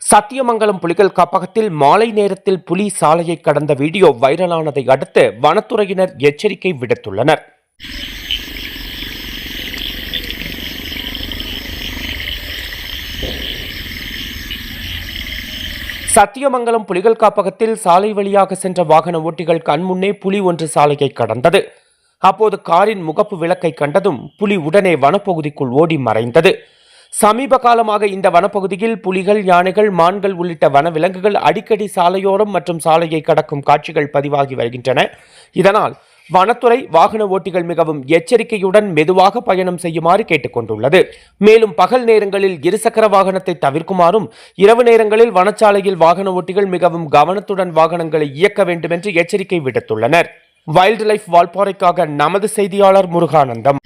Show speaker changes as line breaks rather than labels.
சத்தியமங்கலம் புலிகள் காப்பகத்தில் மாலை நேரத்தில் புலி சாலையை கடந்த வீடியோ வைரலானதை அடுத்து வனத்துறையினர் எச்சரிக்கை விடுத்துள்ளனர். சத்தியமங்கலம் புலிகள் காப்பகத்தில் சாலை வழியாக சென்ற வாகன ஓட்டிகள் கண்முன்னே புலி ஒன்று சாலையை கடந்தது. அப்போது காரின் முகப்பு விளக்கை கண்டதும் புலி உடனே வனப்பகுதிக்குள் ஓடி மறைந்தது. சமீப காலமாக இந்த வனப்பகுதியில் புலிகள், யானைகள், மான்கள் உள்ளிட்ட வனவிலங்குகள் அடிக்கடி சாலையோரம் மற்றும் சாலையை கடக்கும் காட்சிகள் பதிவாகி வருகின்றன. இதனால் வனத்துறை வாகன ஓட்டிகள் மிகவும் எச்சரிக்கையுடன் மெதுவாக பயணம் செய்யுமாறு கேட்டுக் கொண்டுள்ளது. மேலும் பகல் நேரங்களில் இருசக்கர வாகனத்தை தவிர்க்குமாறும், இரவு நேரங்களில் வனச்சாலையில் வாகன ஓட்டிகள் மிகவும் கவனத்துடன் வாகனங்களை இயக்க வேண்டும் என்று எச்சரிக்கை விடுத்துள்ளனர். வைல்ட் லைஃப் வால்பாறைக்காக நமது செய்தியாளர் முருகானந்தம்.